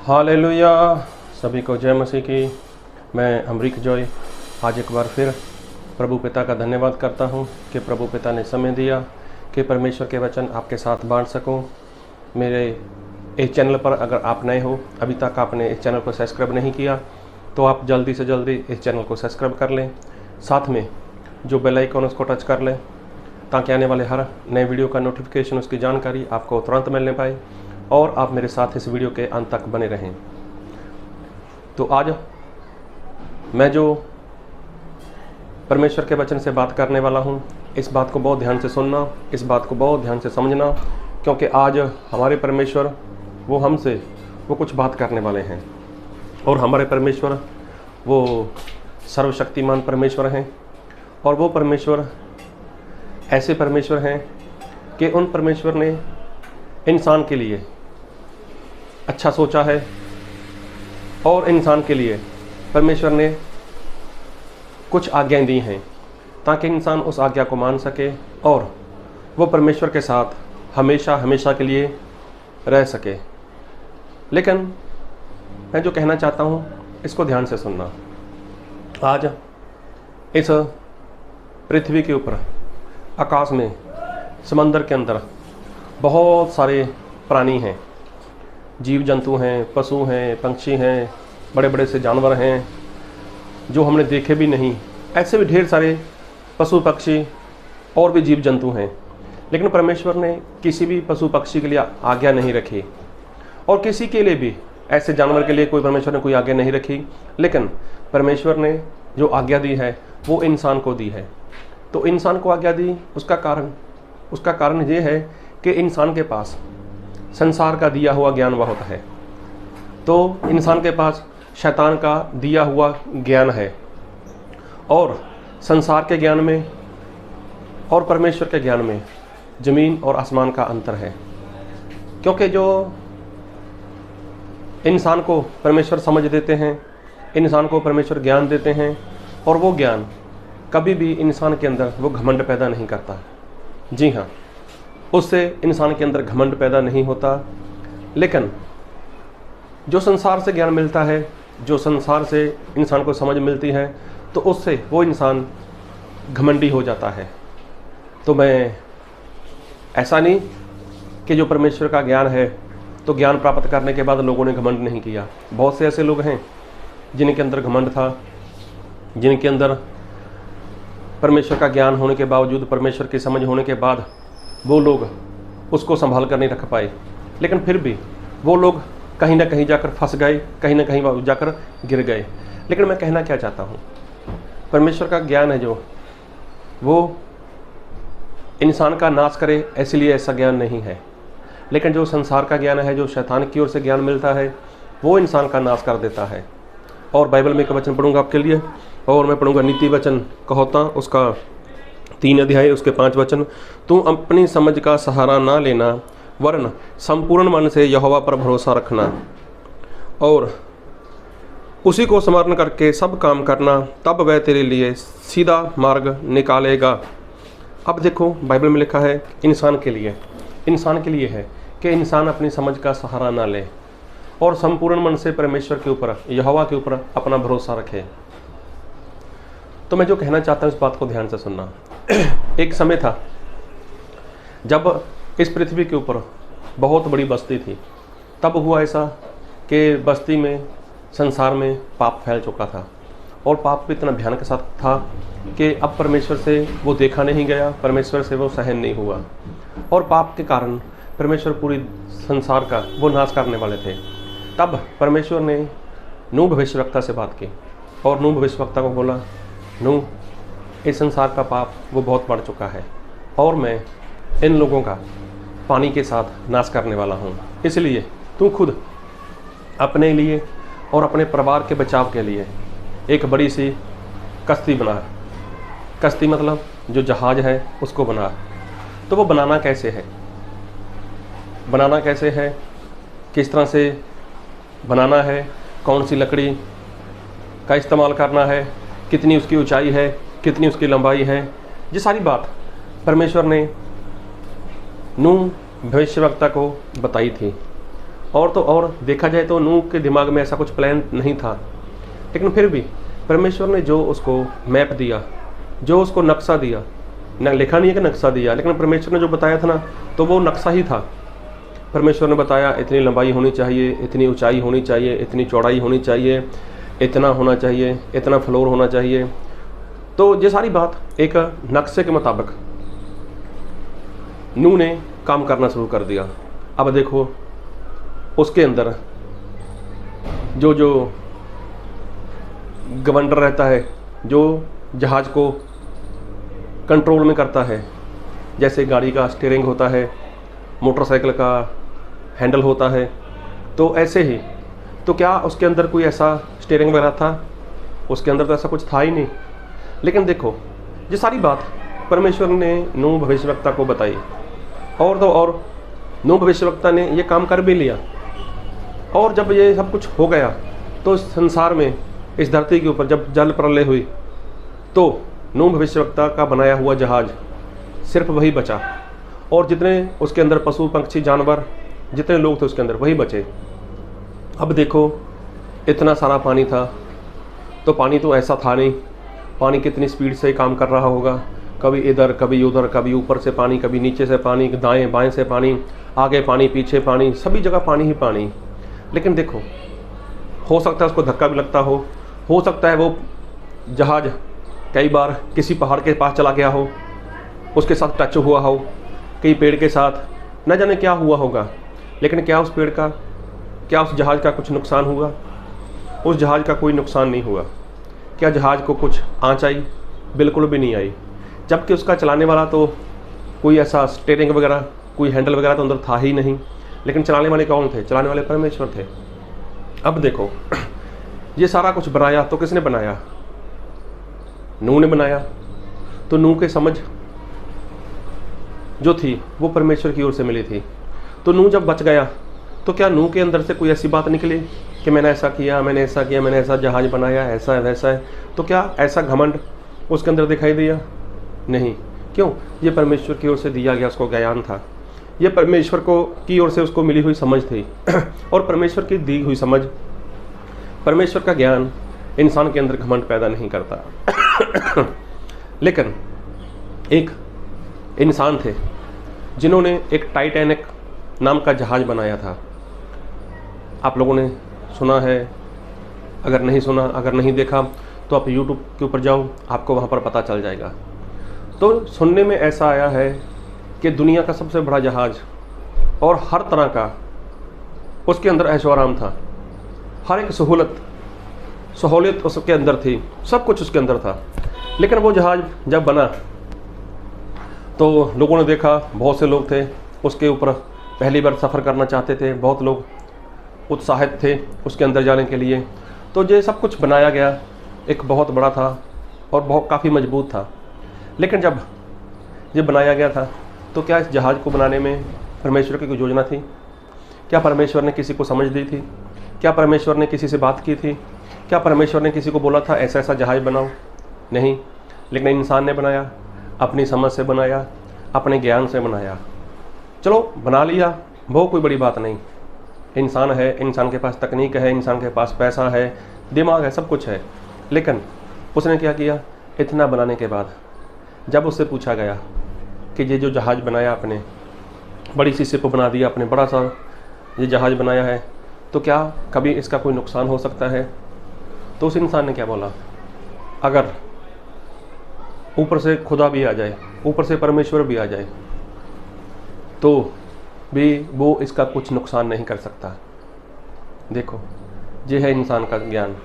Hallelujah. सभी को जय मसीह की। मैं अमरीक जॉय आज एक बार फिर प्रभु पिता का धन्यवाद करता हूँ कि प्रभु पिता ने समय दिया कि परमेश्वर के वचन आपके साथ बांट सकूँ। मेरे इस चैनल पर अगर आप नए हो, अभी तक आपने इस चैनल को सब्सक्राइब नहीं किया, तो आप जल्दी से जल्दी इस चैनल को सब्सक्राइब कर लें। साथ में जो बेल आइकन उसको टच कर लें ताकि आने वाले हर नए वीडियो का नोटिफिकेशन, उसकी जानकारी आपको तुरंत मिलने पाए और आप मेरे साथ इस वीडियो के अंत तक बने रहें। तो आज मैं जो परमेश्वर के वचन से बात करने वाला हूँ, इस बात को बहुत ध्यान से सुनना, इस बात को बहुत ध्यान से समझना, क्योंकि आज हमारे परमेश्वर वो हमसे वो कुछ बात करने वाले हैं। और हमारे परमेश्वर वो सर्वशक्तिमान परमेश्वर हैं, और वो परमेश्वर ऐसे परमेश्वर हैं कि उन परमेश्वर ने इंसान के लिए अच्छा सोचा है, और इंसान के लिए परमेश्वर ने कुछ आज्ञाएं दी हैं ताकि इंसान उस आज्ञा को मान सके और वो परमेश्वर के साथ हमेशा हमेशा के लिए रह सके। लेकिन मैं जो कहना चाहता हूँ इसको ध्यान से सुनना। आज इस पृथ्वी के ऊपर, आकाश में, समंदर के अंदर बहुत सारे प्राणी हैं, जीव जंतु हैं, पशु हैं, पंछी हैं, बड़े बड़े से जानवर हैं जो हमने देखे भी नहीं। ऐसे भी ढेर सारे पशु पक्षी और भी जीव जंतु हैं, लेकिन परमेश्वर ने किसी भी पशु पक्षी के लिए आज्ञा नहीं रखी, और किसी के लिए भी ऐसे जानवर के लिए परमेश्वर ने कोई आज्ञा नहीं रखी। लेकिन परमेश्वर ने जो आज्ञा दी है वो इंसान को दी है। तो इंसान को आज्ञा दी, उसका कारण ये है कि इंसान के पास संसार का दिया हुआ ज्ञान बहुत है। तो इंसान के पास शैतान का दिया हुआ ज्ञान है, और संसार के ज्ञान में और परमेश्वर के ज्ञान में ज़मीन और आसमान का अंतर है। क्योंकि जो इंसान को परमेश्वर समझ देते हैं, इंसान को परमेश्वर ज्ञान देते हैं, और वो ज्ञान कभी भी इंसान के अंदर वो घमंड पैदा नहीं करता। जी हाँ, उससे इंसान के अंदर घमंड पैदा नहीं होता। लेकिन जो संसार से ज्ञान मिलता है, जो संसार से इंसान को समझ मिलती है, तो उससे वो इंसान घमंडी हो जाता है। तो मैं ऐसा नहीं कि जो परमेश्वर का ज्ञान है तो ज्ञान प्राप्त करने के बाद लोगों ने घमंड नहीं किया। बहुत से ऐसे लोग हैं जिनके अंदर घमंड था, जिनके अंदर परमेश्वर का ज्ञान होने के बावजूद, परमेश्वर की समझ होने के बाद वो लोग उसको संभाल कर नहीं रख पाए। लेकिन फिर भी वो लोग कहीं ना कहीं जाकर फंस गए, कहीं ना कहीं जाकर गिर गए। लेकिन मैं कहना क्या चाहता हूँ, परमेश्वर का ज्ञान है जो वो इंसान का नाश करे, इसलिए ऐसा ज्ञान नहीं है। लेकिन जो संसार का ज्ञान है, जो शैतान की ओर से ज्ञान मिलता है, वो इंसान का नाश कर देता है। और बाइबल में एक वचन पढ़ूंगा आपके लिए, और मैं पढ़ूंगा नीति वचन कहोता उसका 3 अध्याय उसके 5 वचन। तू अपनी समझ का सहारा ना लेना, वरन संपूर्ण मन से यहोवा पर भरोसा रखना, और उसी को स्मरण करके सब काम करना, तब वह तेरे लिए सीधा मार्ग निकालेगा। अब देखो, बाइबल में लिखा है इंसान के लिए है कि इंसान अपनी समझ का सहारा ना ले और संपूर्ण मन से परमेश्वर के ऊपर, यहोवा के ऊपर अपना भरोसा रखे। तो मैं जो कहना चाहता हूँ इस बात को ध्यान से सुनना। एक समय था जब इस पृथ्वी के ऊपर बहुत बड़ी बस्ती थी। तब हुआ ऐसा कि बस्ती में, संसार में पाप फैल चुका था, और पाप भी इतना भयानक साथ था कि अब परमेश्वर से वो देखा नहीं गया, परमेश्वर से वो सहन नहीं हुआ, और पाप के कारण परमेश्वर पूरी संसार का वो नाश करने वाले थे। तब परमेश्वर ने नूह भविष्यवक्ता से बात की, और नूह भविष्यवक्ता को बोला, नूह, इस संसार का पाप वो बहुत बढ़ चुका है, और मैं इन लोगों का पानी के साथ नाश करने वाला हूँ। इसलिए तू खुद अपने लिए और अपने परिवार के बचाव के लिए एक बड़ी सी कश्ती बना। कश्ती मतलब जो जहाज है उसको बना। तो वो बनाना कैसे है, किस तरह से बनाना है, कौन सी लकड़ी का इस्तेमाल करना है, कितनी उसकी ऊंचाई है, कितनी उसकी लंबाई है, ये सारी बात परमेश्वर ने नूह भविष्यवक्ता को बताई थी। और तो और देखा जाए तो नूह के दिमाग में ऐसा कुछ प्लान नहीं था, लेकिन फिर भी परमेश्वर ने जो उसको मैप दिया, जो उसको नक्शा दिया, न लिखा नहीं है कि नक्शा दिया, लेकिन परमेश्वर ने जो बताया था ना, तो वो नक्शा ही था। परमेश्वर ने बताया इतनी लंबाई होनी चाहिए, इतनी ऊंचाई होनी चाहिए, इतनी चौड़ाई होनी चाहिए, इतना होना चाहिए, इतना फ्लोर होना चाहिए। तो ये सारी बात एक नक्शे के मुताबिक नूह ने काम करना शुरू कर दिया। अब देखो उसके अंदर जो जो गवर्नर रहता है, जो जहाज़ को कंट्रोल में करता है, जैसे गाड़ी का स्टीयरिंग होता है, मोटरसाइकिल का हैंडल होता है, तो ऐसे ही तो क्या उसके अंदर कोई ऐसा स्टीयरिंग वगैरह था? उसके अंदर तो ऐसा कुछ था ही नहीं। लेकिन देखो ये सारी बात परमेश्वर ने नूह भविष्यवक्ता को बताई, और तो और नूह भविष्यवक्ता ने ये काम कर भी लिया। और जब ये सब कुछ हो गया तो इस संसार में, इस धरती के ऊपर जब जल प्रलय हुई, तो नूह भविष्यवक्ता का बनाया हुआ जहाज सिर्फ वही बचा, और जितने उसके अंदर पशु पक्षी जानवर जितने लोग थे उसके अंदर वही बचे। अब देखो इतना सारा पानी था, तो पानी तो ऐसा था नहीं, पानी कितनी स्पीड से काम कर रहा होगा, कभी इधर कभी उधर, कभी ऊपर से पानी, कभी नीचे से पानी, दाएं बाएं से पानी, आगे पानी पीछे पानी, सभी जगह पानी ही पानी। लेकिन देखो हो सकता है उसको धक्का भी लगता हो सकता है वो जहाज कई बार किसी पहाड़ के पास चला गया हो, उसके साथ टच हुआ हो, कई पेड़ के साथ, न जाने क्या हुआ होगा। लेकिन क्या उस पेड़ का, क्या उस जहाज़ का कुछ नुकसान हुआ? उस जहाज़ का कोई नुकसान नहीं हुआ। क्या जहाज़ को कुछ आँच आई? बिल्कुल भी नहीं आई। जबकि उसका चलाने वाला तो कोई ऐसा स्टीयरिंग वगैरह, कोई हैंडल वगैरह तो अंदर था ही नहीं। लेकिन चलाने वाले कौन थे? चलाने वाले परमेश्वर थे। अब देखो ये सारा कुछ बनाया तो किसने बनाया? नूह ने बनाया। तो नूह की समझ जो थी वो परमेश्वर की ओर से मिली थी। तो नूह जब बच गया तो क्या नूह के अंदर से कोई ऐसी बात निकली कि मैंने ऐसा किया, मैंने ऐसा किया, मैंने ऐसा जहाज बनाया, ऐसा है वैसा है? तो क्या ऐसा घमंड उसके अंदर दिखाई दिया? नहीं। क्यों? ये परमेश्वर की ओर से दिया गया उसको ज्ञान था, ये परमेश्वर को की ओर से उसको मिली हुई समझ थी। और परमेश्वर की दी हुई समझ, परमेश्वर का ज्ञान इंसान के अंदर घमंड पैदा नहीं करता। लेकिन एक इंसान थे जिन्होंने एक टाइटैनिक नाम का जहाज बनाया था। आप लोगों ने सुना है, अगर नहीं सुना, अगर नहीं देखा तो आप YouTube के ऊपर जाओ, आपको वहाँ पर पता चल जाएगा। तो सुनने में ऐसा आया है कि दुनिया का सबसे बड़ा जहाज, और हर तरह का उसके अंदर ऐशो आराम था, हर एक सहूलियत उसके अंदर थी, सब कुछ उसके अंदर था। लेकिन वो जहाज जब बना तो लोगों ने देखा, बहुत से लोग थे उसके ऊपर पहली बार सफ़र करना चाहते थे, बहुत लोग उत्साहित थे उसके अंदर जाने के लिए। तो ये सब कुछ बनाया गया, एक बहुत बड़ा था और बहुत काफ़ी मजबूत था। लेकिन जब ये बनाया गया था तो क्या इस जहाज़ को बनाने में परमेश्वर की कोई योजना थी? क्या परमेश्वर ने किसी को समझ दी थी? क्या परमेश्वर ने किसी से बात की थी? क्या परमेश्वर ने किसी को बोला था ऐसा ऐसा जहाज़ बनाओ? नहीं। लेकिन इंसान ने बनाया, अपनी समझ से बनाया, अपने ज्ञान से बनाया। चलो बना लिया, वो कोई बड़ी बात नहीं। इंसान है, इंसान के पास तकनीक है, इंसान के पास पैसा है, दिमाग है, सब कुछ है। लेकिन उसने क्या किया? इतना बनाने के बाद जब उससे पूछा गया कि ये जो जहाज़ बनाया आपने, बड़ी सी शिप बना दिया आपने, बड़ा सा ये जहाज़ बनाया है, तो क्या कभी इसका कोई नुकसान हो सकता है? तो उस इंसान ने क्या बोला? अगर ऊपर से खुदा भी आ जाए, ऊपर से परमेश्वर भी आ जाए, तो भी वो इसका कुछ नुकसान नहीं कर सकता। देखो ये है इंसान का ज्ञान,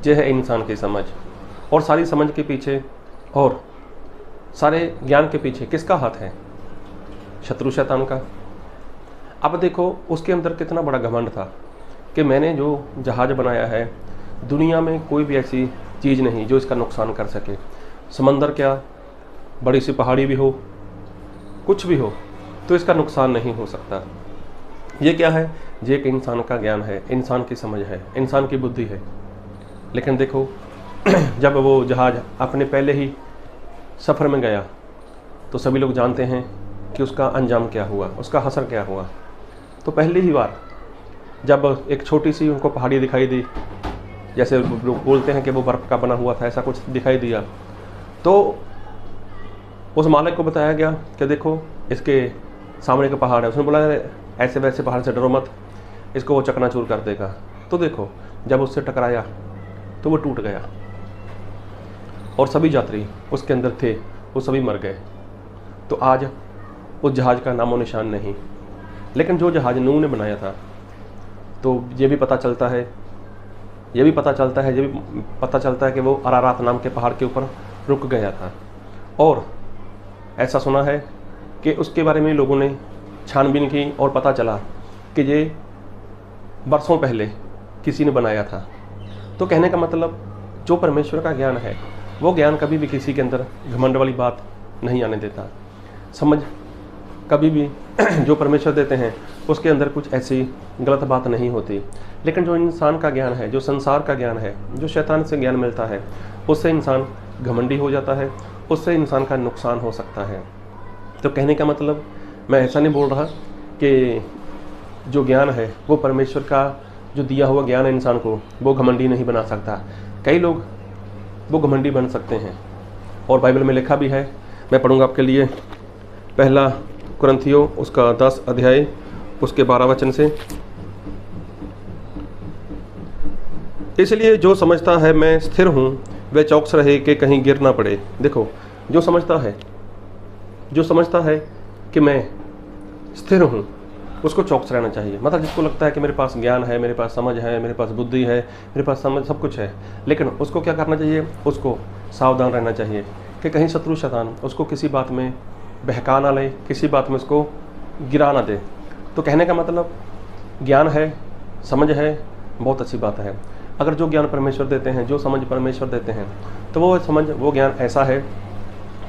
ये है इंसान की समझ। और सारी समझ के पीछे और सारे ज्ञान के पीछे किसका हाथ है? शत्रु शैतान का। अब देखो उसके अंदर कितना बड़ा घमंड था कि मैंने जो जहाज़ बनाया है, दुनिया में कोई भी ऐसी चीज़ नहीं जो इसका नुकसान कर सके। समंदर क्या, बड़ी सी पहाड़ी भी हो, कुछ भी हो, तो इसका नुकसान नहीं हो सकता। ये क्या है? ये एक इंसान का ज्ञान है, इंसान की समझ है, इंसान की बुद्धि है। लेकिन देखो जब वो जहाज़ अपने पहले ही सफ़र में गया तो सभी लोग जानते हैं कि उसका अंजाम क्या हुआ, उसका असर क्या हुआ। तो पहली ही बार जब एक छोटी सी उनको पहाड़ी दिखाई दी, जैसे लोग बोलते हैं कि वो बर्फ़ का बना हुआ था, ऐसा कुछ दिखाई दिया, तो उस मालिक को बताया गया कि देखो इसके सामने का पहाड़ है। उसने बोला ऐसे वैसे पहाड़ से डरो मत, इसको वो चकनाचूर कर देगा। तो देखो जब उससे टकराया तो वो टूट गया और सभी यात्री उसके अंदर थे वो सभी मर गए। तो आज उस जहाज़ का नामो निशान नहीं। लेकिन जो जहाज़ नूह ने बनाया था, तो ये भी पता चलता है कि वो अरारात नाम के पहाड़ के ऊपर रुक गया था। और ऐसा सुना है कि उसके बारे में लोगों ने छानबीन की और पता चला कि ये बरसों पहले किसी ने बनाया था। तो कहने का मतलब जो परमेश्वर का ज्ञान है वो ज्ञान कभी भी किसी के अंदर घमंड वाली बात नहीं आने देता। समझ कभी भी जो परमेश्वर देते हैं उसके अंदर कुछ ऐसी गलत बात नहीं होती। लेकिन जो इंसान का ज्ञान है, जो संसार का ज्ञान है, जो शैतान से ज्ञान मिलता है, उससे इंसान घमंडी हो जाता है, उससे इंसान का नुकसान हो सकता है। तो कहने का मतलब मैं ऐसा नहीं बोल रहा कि जो ज्ञान है वो परमेश्वर का जो दिया हुआ ज्ञान है इंसान को वो घमंडी नहीं बना सकता। कई लोग वो घमंडी बन सकते हैं और बाइबल में लिखा भी है। मैं पढ़ूंगा आपके लिए पहला कुरिन्थियों उसका 10 अध्याय उसके 12 वचन से। इसलिए जो समझता है मैं स्थिर हूँ वह चौकस रहे कि कहीं गिर ना पड़े। देखो जो समझता है कि मैं स्थिर हूँ उसको चौकस रहना चाहिए। मतलब जिसको लगता है कि मेरे पास ज्ञान है, मेरे पास समझ है, मेरे पास बुद्धि है, मेरे पास समझ सब कुछ है, लेकिन उसको क्या करना चाहिए? उसको सावधान रहना चाहिए कि कहीं शत्रु शैतान उसको किसी बात में बहका ना ले, किसी बात में उसको गिरा ना दे। तो कहने का मतलब ज्ञान है, समझ है, बहुत अच्छी बात है। अगर जो ज्ञान परमेश्वर देते हैं, जो समझ परमेश्वर देते हैं, तो वो समझ, वो ज्ञान ऐसा है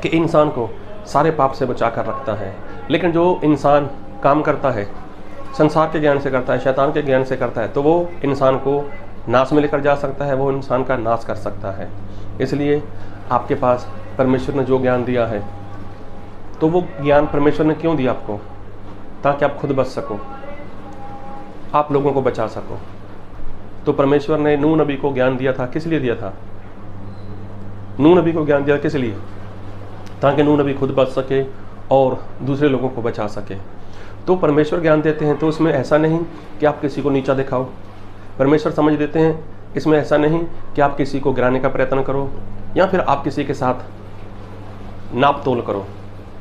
कि इंसान को सारे पाप से बचा कर रखता है। लेकिन जो इंसान काम करता है, संसार के ज्ञान से करता है, शैतान के ज्ञान से करता है, तो वो इंसान को नाश में लेकर जा सकता है, वो इंसान का नाश कर सकता है। इसलिए आपके पास परमेश्वर ने जो ज्ञान दिया है, तो वो ज्ञान परमेश्वर ने क्यों दिया आपको? ताकि आप खुद बच सको, आप लोगों को बचा सको। तो परमेश्वर ने नूह नबी को ज्ञान दिया था, किस लिए दिया था? नूह नबी को ज्ञान दिया किस लिए? ताकि नूह नबी खुद बच सके और दूसरे लोगों को बचा सके। तो परमेश्वर ज्ञान देते हैं तो उसमें ऐसा नहीं कि आप किसी को नीचा दिखाओ। परमेश्वर समझ देते हैं, इसमें ऐसा नहीं कि आप किसी को गिराने का प्रयत्न करो या फिर आप किसी के साथ नाप तोल करो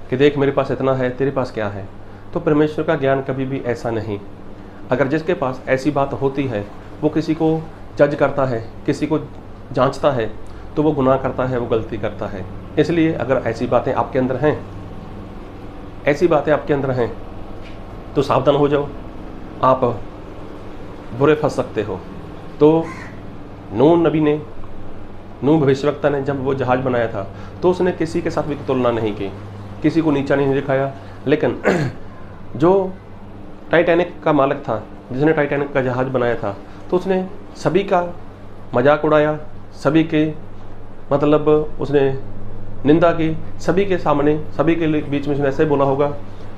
कि देख मेरे पास इतना है, तेरे पास क्या है। तो परमेश्वर का ज्ञान कभी भी ऐसा नहीं। अगर जिसके पास ऐसी बात होती है वो किसी को जज करता है, किसी को जांचता है, तो वो गुनाह करता है, वो गलती करता है। इसलिए अगर ऐसी बातें आपके अंदर हैं, तो सावधान हो जाओ, आप बुरे फंस सकते हो। तो नूह भविष्यवक्ता ने जब वो जहाज़ बनाया था तो उसने किसी के साथ भी तुलना नहीं की, किसी को नीचा नहीं दिखाया। लेकिन जो टाइटैनिक का मालिक था, जिसने टाइटैनिक का जहाज़ बनाया था, तो उसने सभी का मजाक उड़ाया, सभी के मतलब उसने निंदा की, सभी के सामने, सभी के बीच में उसने ऐसे बोला होगा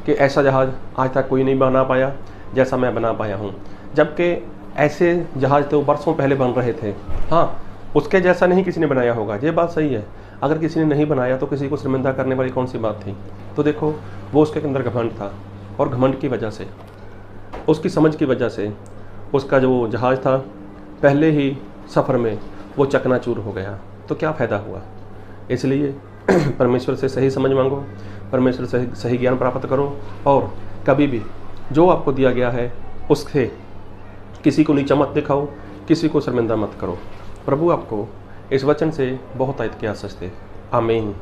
कि ऐसा जहाज़ आज तक कोई नहीं बना पाया जैसा मैं बना पाया हूँ। जबकि ऐसे जहाज़ तो बरसों पहले बन रहे थे। हाँ, उसके जैसा नहीं किसी ने बनाया होगा, ये बात सही है। अगर किसी ने नहीं बनाया तो किसी को शर्मिंदा करने वाली कौन सी बात थी? तो देखो वो उसके अंदर घमंड था, और घमंड की वजह से, उसकी समझ की वजह से उसका जो जहाज़ था पहले ही सफ़र में वो चकनाचूर हो गया। तो क्या फ़ायदा हुआ? इसलिए परमेश्वर से सही समझ मांगो, परमेश्वर से सही ज्ञान प्राप्त करो, और कभी भी जो आपको दिया गया है उससे किसी को नीचा मत दिखाओ, किसी को शर्मिंदा मत करो। प्रभु आपको इस वचन से बहुत आयत की आशीष दे। आमीन।